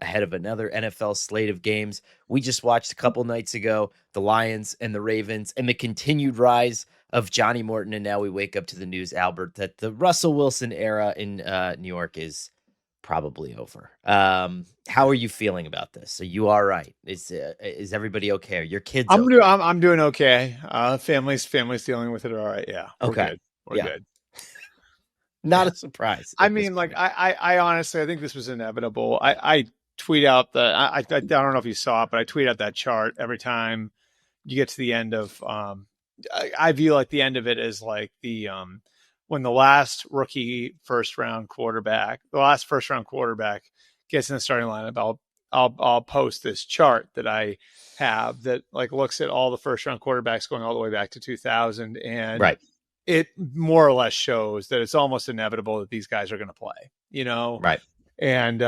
ahead of another NFL slate of games. We just watched a couple nights ago the Lions and the Ravens and the continued rise of Johnny Morton. And now we wake up to the news, Albert, that the Russell Wilson era in New York is probably over. How are you feeling about this? Are you all right? Is everybody okay? Are your kids okay? I'm doing okay. Family's dealing with it all right. Yeah, we're Okay. good. We're Yeah. good. Not Yeah. a surprise I at this mean, like point. I honestly I think this was inevitable. I tweet out I don't know if you saw it, but I tweet out that chart every time you get to the end of I view like the end of it as like the when the last first round quarterback gets in the starting lineup. I'll post this chart that I have that like looks at all the first round quarterbacks going all the way back to 2000, and Right. it more or less shows that it's almost inevitable that these guys are going to play, Right. and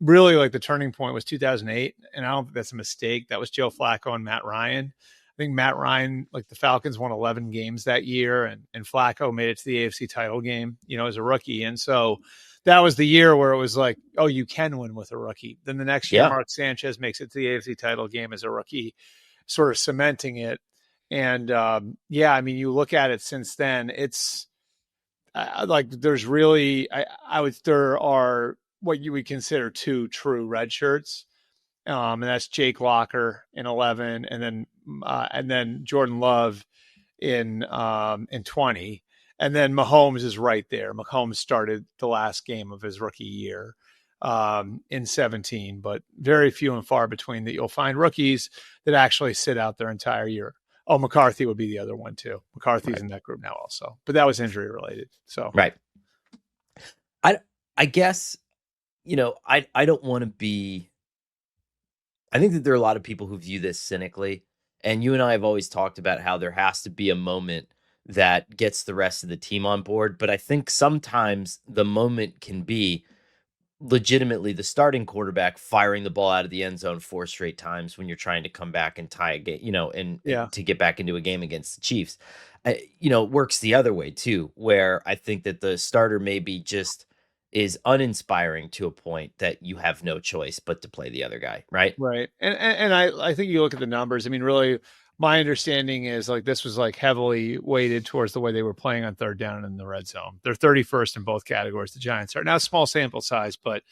really like the turning point was 2008. And I don't think that's a mistake. That was Joe Flacco and Matt Ryan. I think Matt Ryan, like the Falcons won 11 games that year, and Flacco made it to the AFC title game, as a rookie. And so that was the year where it was like, oh, you can win with a rookie. Then the next year, Yeah. Mark Sanchez makes it to the AFC title game as a rookie, sort of cementing it. And yeah, I mean, you look at it since then, it's like there's really, there are what you would consider two true red shirts. And that's Jake Locker in 11, and then Jordan Love in 20, and then Mahomes is right there. Mahomes started the last game of his rookie year in 17, but very few and far between that you'll find rookies that actually sit out their entire year. Oh, McCarthy would be the other one too. McCarthy's Right. in that group now also, but that was injury related. So Right. I guess, I don't want to be. I think that there are a lot of people who view this cynically, and you and I have always talked about how there has to be a moment that gets the rest of the team on board. But I think sometimes the moment can be legitimately the starting quarterback firing the ball out of the end zone 4 straight times when you're trying to come back and tie a game, and yeah, to get back into a game against the Chiefs. It works the other way too, where I think that the starter maybe just is uninspiring to a point that you have no choice but to play the other guy, right? right. And I think you look at the numbers. I mean, really, my understanding is like this was like heavily weighted towards the way they were playing on third down in the red zone. They're 31st in both categories. The Giants are now small sample size, but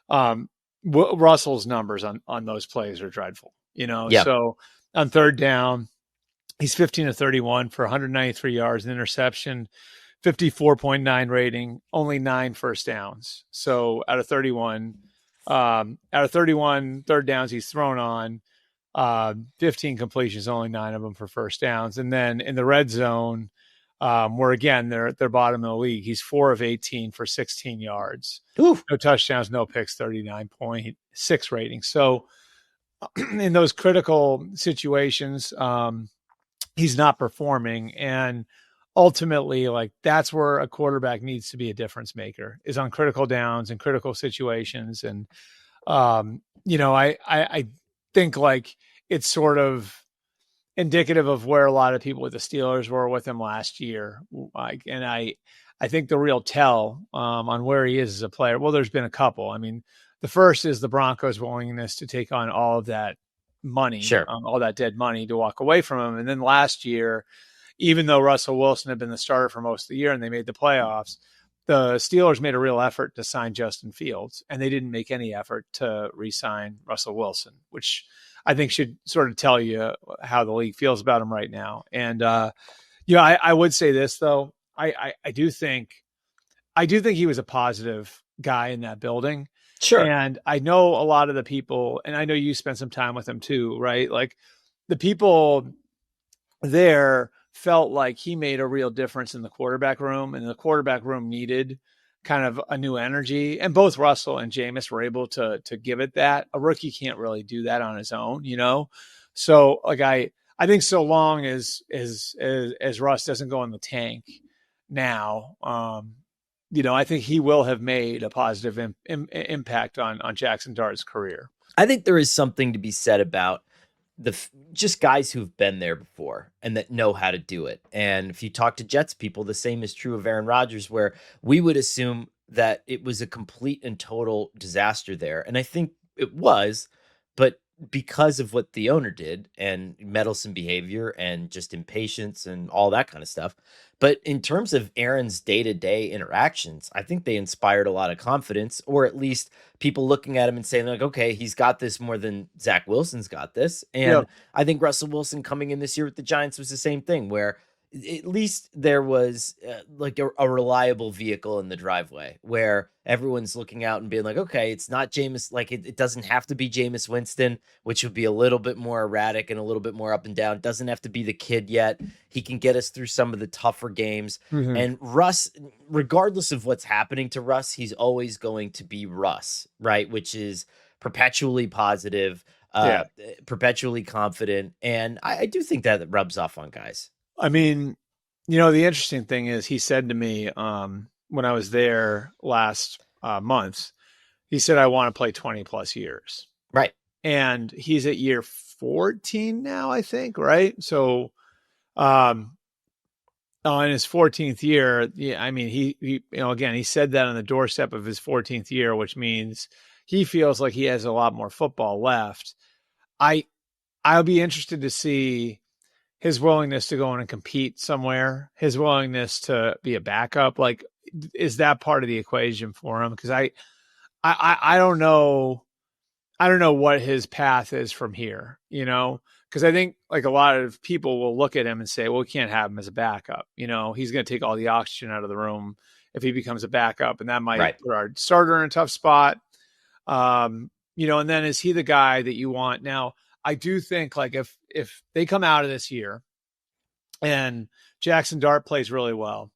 um, Russell's numbers on those plays are dreadful. Yeah. So on third down, he's 15 to 31 for 193 yards, an interception, 54.9 rating, only 9 first downs. So out of 31 third downs he's thrown on, 15 completions, only 9 of them for first downs. And then in the red zone, where again they're bottom of the league, he's 4 of 18 for 16 yards. Oof. No touchdowns, no picks, 39.6 rating. So in those critical situations, he's not performing. And ultimately, like that's where a quarterback needs to be a difference maker, is on critical downs and critical situations. And I think like it's sort of indicative of where a lot of people with the Steelers were with him last year. Like, and I think the real tell on where he is as a player. Well, there's been a couple. I mean, the first is the Broncos' willingness to take on all of that money, Sure. all that dead money, to walk away from him. And then last year, even though Russell Wilson had been the starter for most of the year and they made the playoffs, the Steelers made a real effort to sign Justin Fields, and they didn't make any effort to re-sign Russell Wilson, which I think should sort of tell you how the league feels about him right now. And I would say this though, I do think he was a positive guy in that building. Sure. And I know a lot of the people, and I know you spent some time with him too, right? Like the people there felt like he made a real difference in the quarterback room, and the quarterback room needed kind of a new energy. And both Russell and Jameis were able to give it that. A rookie can't really do that on his own, So like I think so long as Russ doesn't go in the tank now, I think he will have made a positive impact on Jaxson Dart's career. I think there is something to be said about just guys who've been there before and that know how to do it. And if you talk to Jets people, the same is true of Aaron Rodgers, where we would assume that it was a complete and total disaster there. And I think it was, but because of what the owner did and meddlesome behavior and just impatience and all that kind of stuff. But in terms of Aaron's day-to-day interactions, I think they inspired a lot of confidence, or at least people looking at him and saying, like, okay, he's got this more than Zach Wilson's got this. And Yep. I think Russell Wilson coming in this year with the Giants was the same thing, where at least there was like a reliable vehicle in the driveway where everyone's looking out and being like, okay, it's not Jameis. Like it doesn't have to be Jameis Winston, which would be a little bit more erratic and a little bit more up and down. It doesn't have to be the kid yet. He can get us through some of the tougher games. Mm-hmm. And Russ, regardless of what's happening to Russ, he's always going to be Russ, right? Which is perpetually positive, Yeah. perpetually confident. And I do think that rubs off on guys. I mean, the interesting thing is he said to me when I was there last month, he said, I want to play 20 plus years. Right. And he's at year 14 now, I think, right? So um, in his 14th year, yeah, I mean, he again, he said that on the doorstep of his 14th year, which means he feels like he has a lot more football left. I I'll be interested to see his willingness to go in and compete somewhere, his willingness to be a backup. Like, is that part of the equation for him? Because I don't know. I don't know what his path is from here, because I think like a lot of people will look at him and say, well, we can't have him as a backup. He's going to take all the oxygen out of the room if he becomes a backup, and that might Right. put our starter in a tough spot. And then is he the guy that you want? Now, I do think like if they come out of this year and Jaxson Dart plays really well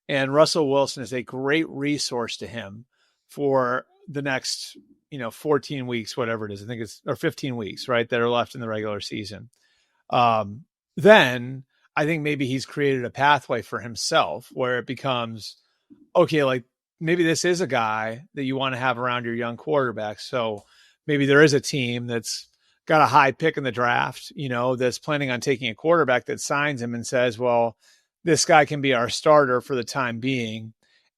and Russell Wilson is a great resource to him for the next 14 weeks, whatever it is, I think it's, or 15 weeks, right, that are left in the regular season. Then I think maybe he's created a pathway for himself where it becomes, okay, like maybe this is a guy that you want to have around your young quarterback. So maybe there is a team that's got a high pick in the draft, that's planning on taking a quarterback that signs him and says, well, this guy can be our starter for the time being.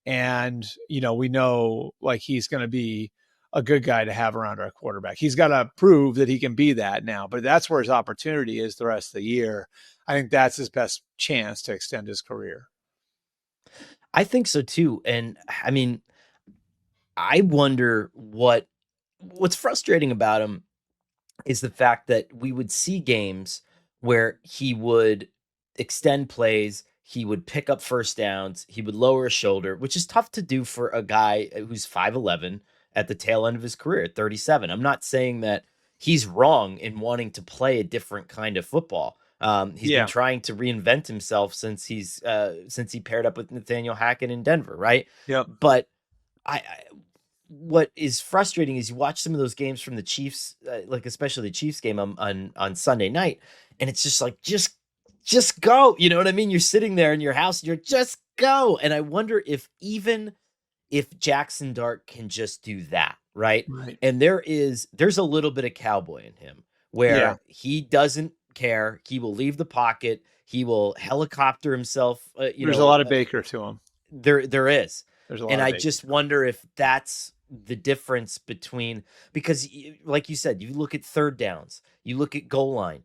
And, we know like he's going to be a good guy to have around our quarterback. He's got to prove that he can be that now, but that's where his opportunity is the rest of the year. I think that's his best chance to extend his career. I think so too. And I mean, I wonder what's frustrating about him is the fact that we would see games where he would extend plays, he would pick up first downs, he would lower his shoulder, which is tough to do for a guy who's 5'11" at the tail end of his career at 37. I'm not saying that he's wrong in wanting to play a different kind of football. He's been Yeah. trying to reinvent himself since he paired up with Nathaniel Hackett in Denver, right? Yep. But I what is frustrating is you watch some of those games from the Chiefs, like especially the Chiefs game on Sunday night, and it's just like just go. You know what I mean? You're sitting there in your house, and you're just go. And I wonder if even if Jaxson Dart can just do that, right? Right. And there's a little bit of cowboy in him Yeah. where he doesn't care. He will leave the pocket. He will helicopter himself. There's a lot of Baker to him. There is. There's a lot And of I Baker. just wonder if that's the difference between, because like you said, you look at third downs, you look at goal line.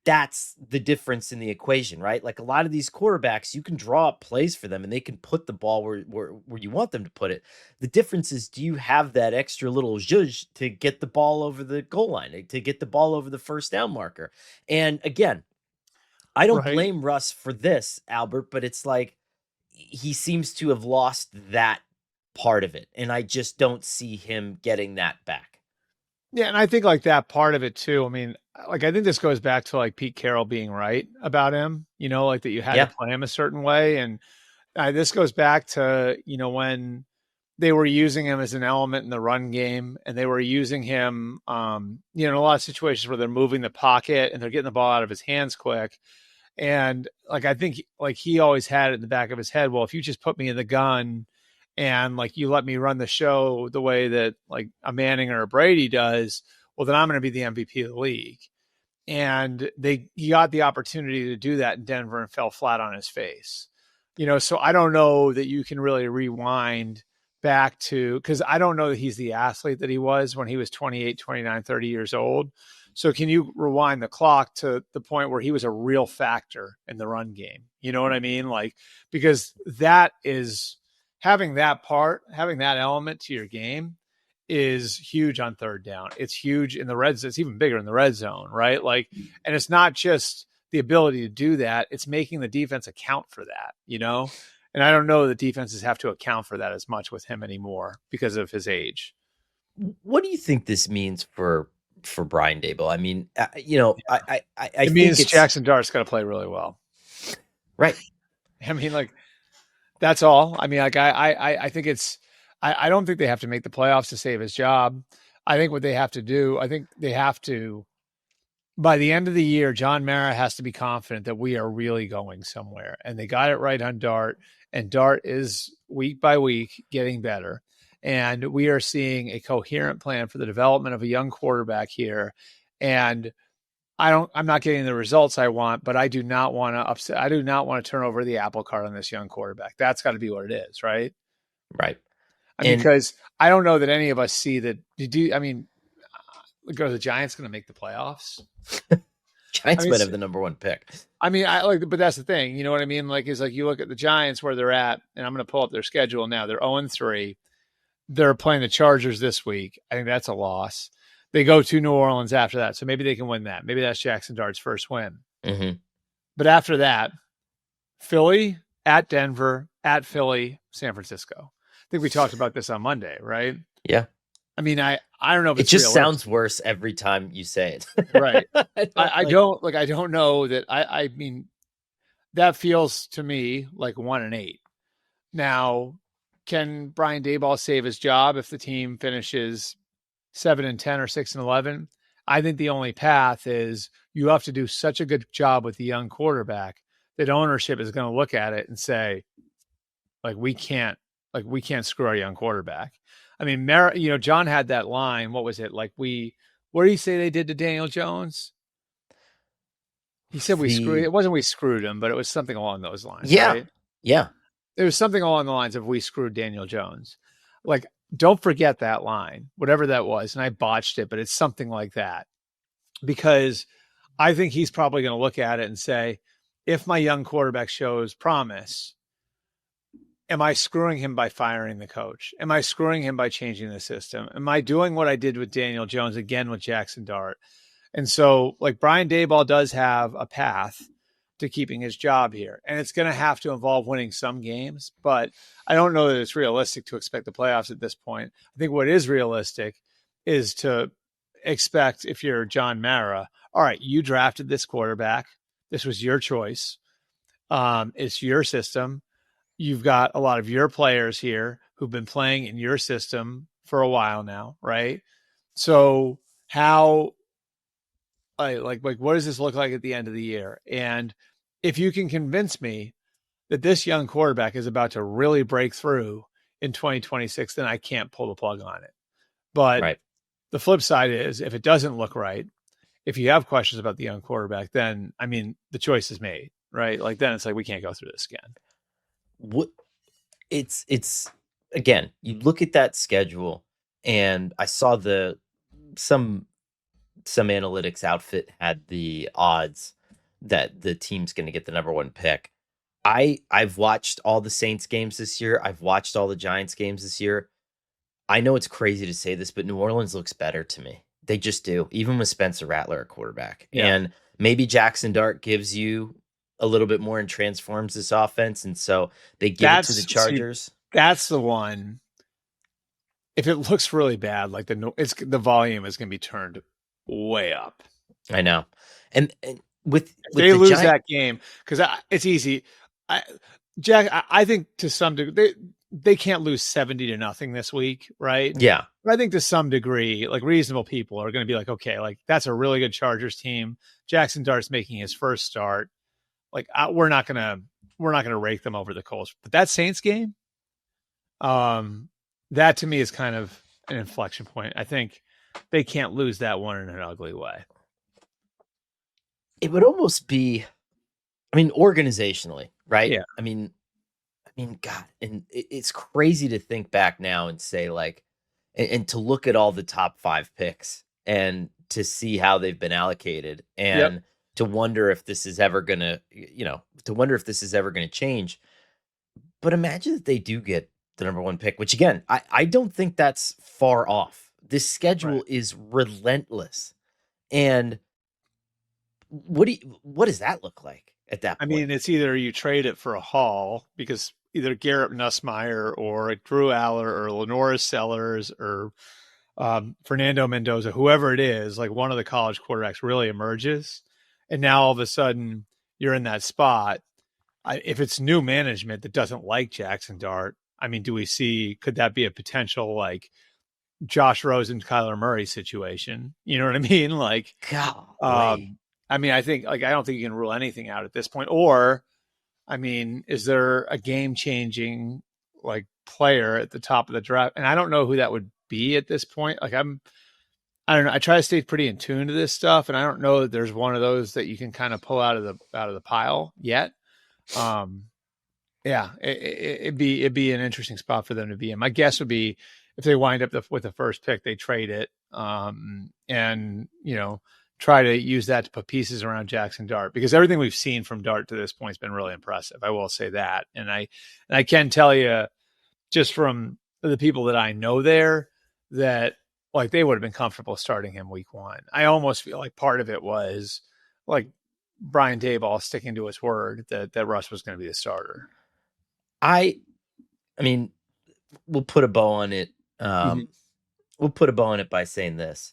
That's the difference in the equation, right? Like a lot of these quarterbacks, you can draw up plays for them and they can put the ball where you want them to put it. The difference is, do you have that extra little zhuzh to get the ball over the goal line, to get the ball over the first down marker? And again, I don't Right. blame Russ for this, Albert, but it's like he seems to have lost that part of it, and I just don't see him getting that back. Yeah, and I think like that part of it too. I mean, like I think this goes back to like Pete Carroll being right about him, like that you had to Yeah, play him a certain way. And this goes back to, when they were using him as an element in the run game and they were using him, in a lot of situations where they're moving the pocket and they're getting the ball out of his hands quick. And like, I think like he always had it in the back of his head. Well, if you just put me in the gun and like you let me run the show the way that like a Manning or a Brady does, well, then I'm going to be the MVP of the league. And he got the opportunity to do that in Denver and fell flat on his face. So I don't know that you can really rewind back to, because I don't know that he's the athlete that he was when he was 28, 29, 30 years old. So can you rewind the clock to the point where he was a real factor in the run game? You know what I mean? Like, because that is having that element to your game is huge on third down. It's huge in the red zone. It's even bigger in the red zone, right? Like, and it's not just the ability to do that. It's making the defense account for that, you know? And I don't know that defenses have to account for that as much with him anymore because of his age. What do you think this means for Brian Dable? I mean, you know, I It think means it's Jaxson Dart's got to play really well. right. I mean, like, that's all. I mean, like, I think it's, I don't think they have to make the playoffs to save his job. I think what they have to do, I think they have to, by the end of the year, John Mara has to be confident that we are really going somewhere. And they got it right on Dart. And Dart is week by week getting better. And we are seeing a coherent plan for the development of a young quarterback here. And I'm not getting the results I want, but I do not want to upset. I do not want to turn over the apple cart on this young quarterback. That's got to be what it is, right? Right. I mean, And because I don't know that any of us see that. I mean, go the Giants going to make the playoffs? I Giants mean, might have the number one pick. I mean, I like, but that's the thing. You know what I mean? Like, is like you look at the Giants where they're at, and I'm going to pull up their schedule now. They're 0-3. They're playing the Chargers this week. I think that's a loss. They go to New Orleans after that, so maybe they can win that. Maybe that's Jaxson Dart's first win. Mm-hmm. But after that, Philly, at Denver, at Philly, San Francisco. I think we talked about this on Monday, right? Yeah. I mean, I don't know if It it's just realistic. sounds worse every time you say it. Right. I I don't know that. I mean, that feels to me like 1-8. Now, can Brian Daboll save his job if the team finishes 7-10 or 6-11? I think the only path is you have to do such a good job with the young quarterback that ownership is going to look at it and say, like, we can't screw our young quarterback. I mean, John had that line. What was it? Like, what did he say they did to Daniel Jones? He said we screwed. the It wasn't we screwed him, but it was something along those lines, Yeah. right? Yeah. It was something along the lines of we screwed Daniel Jones. Like, don't forget that line, whatever that was. And I botched it, but it's something like that. Because I think he's probably going to look at it and say, if my young quarterback shows promise, am I screwing him by firing the coach? Am I screwing him by changing the system? Am I doing what I did with Daniel Jones again with Jaxson Dart? And so, like, Brian Daboll does have a path to keeping his job here. And it's going to have to involve winning some games, but I don't know that it's realistic to expect the playoffs at this point. I think what is realistic is to expect, if you're John Mara, all right, you drafted this quarterback. This was your choice. It's your system. You've got a lot of your players here who've been playing in your system for a while now, right? So how, like what does this look like at the end of the year? And if you can convince me that this young quarterback is about to really break through in 2026, then I can't pull the plug on it. But Right. the flip side is, if it doesn't look right, if you have questions about the young quarterback, then I mean, the choice is made, right? Like, then it's like, we can't go through this again. What it's again, you look at that schedule, and I saw some analytics outfit had the odds that the team's going to get the number one pick. I've watched all the Saints games this year. I've watched all the Giants games this year. I know it's crazy to say this, but New Orleans looks better to me. They just do, even with Spencer Rattler at quarterback. Yeah. And maybe Jaxson Dart gives you a little bit more and transforms this offense. And so they give it to the Chargers. That's the one. If it looks really bad, like the volume is going to be turned way up. I know. And with they lose that game, because it's easy. I think to some degree they can't lose 70-0 this week, right? Yeah. But I think to some degree, like, reasonable people are going to be like, okay, like, that's a really good Chargers team. Jaxson Dart's making his first start. Like, we're not gonna rake them over the coals. But that Saints game, that to me is kind of an inflection point. I think they can't lose that one in an ugly way. It would almost be, I mean, organizationally, right? Yeah. I mean, mean, God, and it's crazy to think back now and say, like, and to look at all the top 5 picks and to see how they've been allocated Yep. and to wonder if this is ever gonna, to wonder if this is ever gonna change. But imagine that they do get the number 1 pick, which again, I don't think that's far off. This Right. schedule is relentless. And what does that look like at that I point? mean, it's either you trade it for a haul because either Garrett Nussmeier or Drew Aller or Lenora Sellers or Fernando Mendoza, whoever it is, like one of the college quarterbacks really emerges. And now all of a sudden you're in that spot. If it's new management that doesn't like Jaxson Dart, I mean, could that be a potential like Josh Rosen, Kyler Murray situation? You know what I mean? Like, Golly. um, I mean, I don't think you can rule anything out at this point. Or, I mean, is there a game changing like player at the top of the draft? And I don't know who that would be at this point. I don't know. I try to stay pretty in tune to this stuff, and I don't know that there's one of those that you can kind of pull out of the pile yet. Um, yeah, it'd be an interesting spot for them to be in. My guess would be if they wind up with the first pick, they trade it, and try to use that to put pieces around Jaxson Dart, because everything we've seen from Dart to this point has been really impressive. I will say that, and I can tell you just from the people that I know there that like they would have been comfortable starting him week 1. I almost feel like part of it was like Brian Daboll sticking to his word that Russ was going to be the starter. I I mean, we'll put a bow on it. Mhm. We'll put a bow on it by saying this.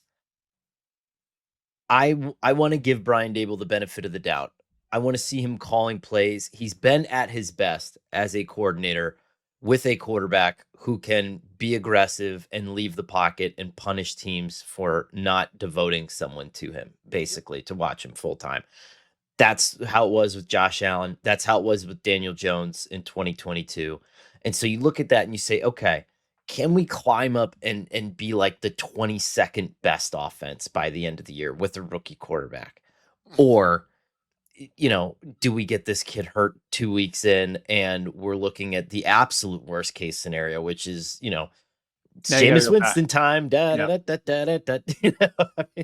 I want to give Brian Dable the benefit of the doubt. I want to see him calling plays. He's been at his best as a coordinator with a quarterback who can be aggressive and leave the pocket and punish teams for not devoting someone to him, basically, to watch him full time. That's how it was with Josh Allen. That's how it was with Daniel Jones in 2022. And so you look at that and you say, okay, can we climb up and be like the 22nd best offense by the end of the year with a rookie quarterback? Or, do we get this kid hurt 2 weeks in and we're looking at the absolute worst case scenario, which is, it's Now you got to Jameis go back. Winston time. Da, da, Yeah. da, da, da, da, da,